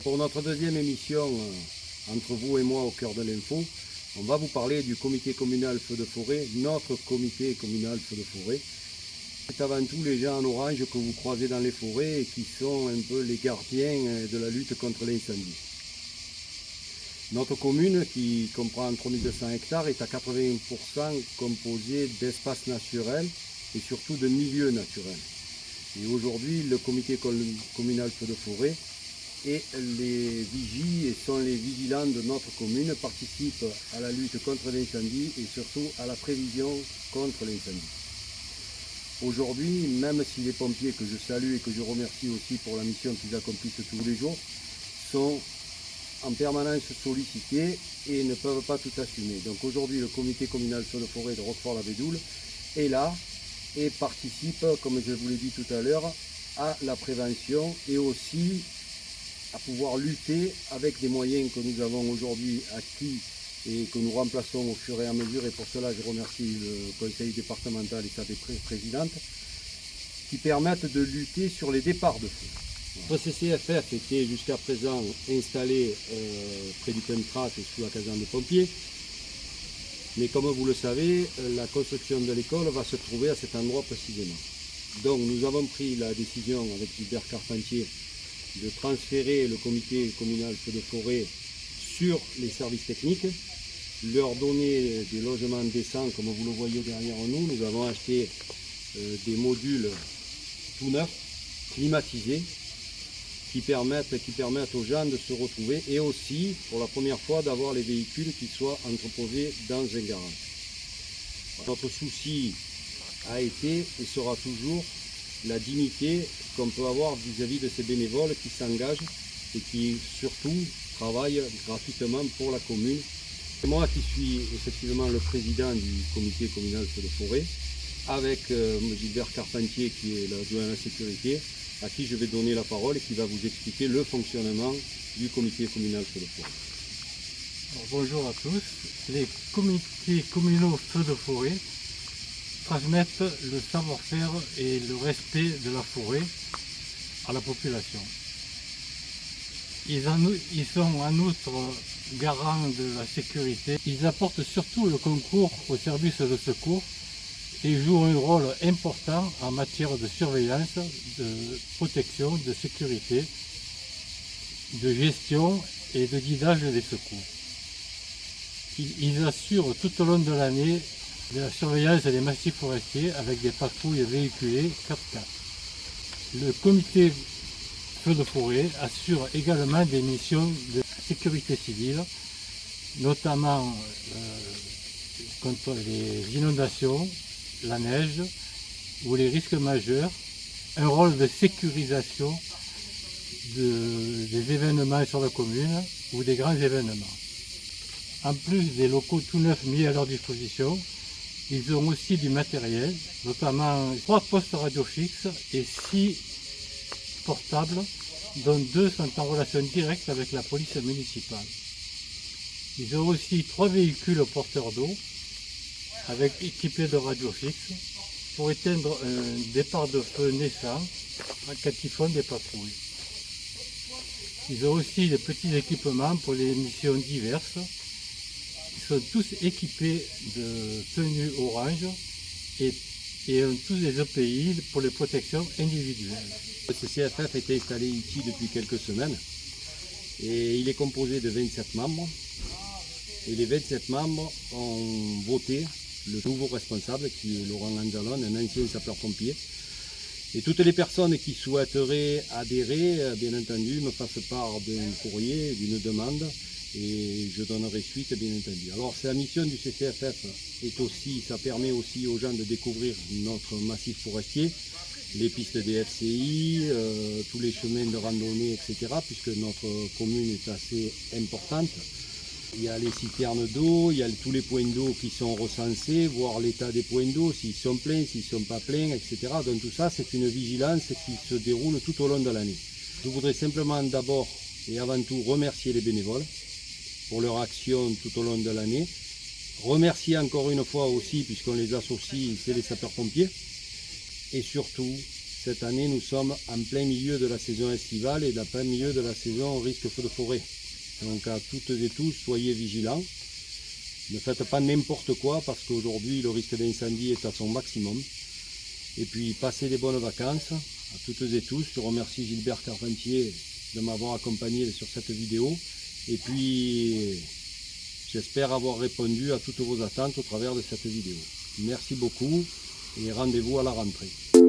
Pour notre deuxième émission, entre vous et moi au cœur de l'info, on va vous parler du comité communal feu de forêt, notre comité communal feu de forêt. C'est avant tout les gens en orange que vous croisez dans les forêts et qui sont un peu les gardiens de la lutte contre l'incendie. Notre commune, qui comprend 3200 hectares, est à 80% composée d'espaces naturels et surtout de milieux naturels. Et aujourd'hui, le comité communal feu de forêt et les vigies et sont les vigilants de notre commune, participent à la lutte contre l'incendie et surtout à la prévision contre l'incendie. Aujourd'hui, même si les pompiers que je salue et que je remercie aussi pour la mission qu'ils accomplissent tous les jours, sont en permanence sollicités et ne peuvent pas tout assumer. Donc aujourd'hui, le comité communal feu de forêt de Roquefort-la-Bédoule est là et participe, comme je vous l'ai dit tout à l'heure, à la prévention et aussi à pouvoir lutter avec des moyens que nous avons aujourd'hui acquis et que nous remplaçons au fur et à mesure. Et pour cela, je remercie le conseil départemental et sa présidente qui permettent de lutter sur les départs de feu. Notre CCFF était jusqu'à présent installé près du Pentrat et sous la caserne des pompiers. Mais comme vous le savez, la construction de l'école va se trouver à cet endroit précisément. Donc nous avons pris la décision avec Gilbert Carpentier de transférer le comité communal feu de forêt sur les services techniques, leur donner des logements décents comme vous le voyez derrière nous. Nous avons acheté des modules tout neufs, climatisés, qui permettent aux gens de se retrouver et aussi pour la première fois d'avoir les véhicules qui soient entreposés dans un garage. Notre souci a été et sera toujours la dignité qu'on peut avoir vis-à-vis de ces bénévoles qui s'engagent et qui surtout travaillent gratuitement pour la commune. C'est moi qui suis effectivement le président du comité communal feu de forêt, avec Gilbert Carpentier qui est l'adjoint à la sécurité, à qui je vais donner la parole et qui va vous expliquer le fonctionnement du comité communal feu de forêt. Alors, bonjour à tous. Les comités communaux feu de forêt transmettent le savoir-faire et le respect de la forêt à la population. Ils sont en outre garants de la sécurité. Ils apportent surtout le concours au service de secours et jouent un rôle important en matière de surveillance, de protection, de sécurité, de gestion et de guidage des secours. Ils assurent tout au long de l'année de la surveillance des massifs forestiers avec des patrouilles véhiculées 4x4. Le comité feu de forêt assure également des missions de sécurité civile, notamment contre les inondations, la neige ou les risques majeurs, un rôle de sécurisation des événements sur la commune ou des grands événements. En plus des locaux tout neufs mis à leur disposition, ils ont aussi du matériel, notamment 3 postes radio fixes et 6 portables, dont 2 sont en relation directe avec la police municipale. Ils ont aussi 3 véhicules porteurs d'eau, équipés de radio fixes, pour éteindre un départ de feu naissant quand ils font des patrouilles. Ils ont aussi des petits équipements pour les missions diverses. Ils sont tous équipés de tenues orange et ont tous des EPI pour les protections individuelles. Le CCFF a été installé ici depuis quelques semaines et il est composé de 27 membres. Et les 27 membres ont voté le nouveau responsable qui est Laurent Anzalone, un ancien sapeur-pompier. Et toutes les personnes qui souhaiteraient adhérer, bien entendu, me fassent part d'un courrier, d'une demande, et je donnerai suite, bien entendu. Alors, la mission du CCFF est aussi, ça permet aussi aux gens de découvrir notre massif forestier, les pistes des FCI, tous les chemins de randonnée, etc., puisque notre commune est assez importante. Il y a les citernes d'eau, il y a tous les points d'eau qui sont recensés, voir l'état des points d'eau, s'ils sont pleins, s'ils ne sont pas pleins, etc. Donc tout ça, c'est une vigilance qui se déroule tout au long de l'année. Je voudrais simplement d'abord et avant tout remercier les bénévoles pour leur action tout au long de l'année. Remercier encore une fois aussi, puisqu'on les associe, c'est les sapeurs-pompiers. Et surtout, Cette année, nous sommes en plein milieu de la saison estivale et en plein milieu de la saison risque feu de forêt. Donc à toutes et tous, soyez vigilants. Ne faites pas n'importe quoi parce qu'aujourd'hui, le risque d'incendie est à son maximum. Et puis, passez des bonnes vacances à toutes et tous. Je remercie Gilbert Carpentier de m'avoir accompagné sur cette vidéo. Et puis, j'espère avoir répondu à toutes vos attentes au travers de cette vidéo. Merci beaucoup et rendez-vous à la rentrée.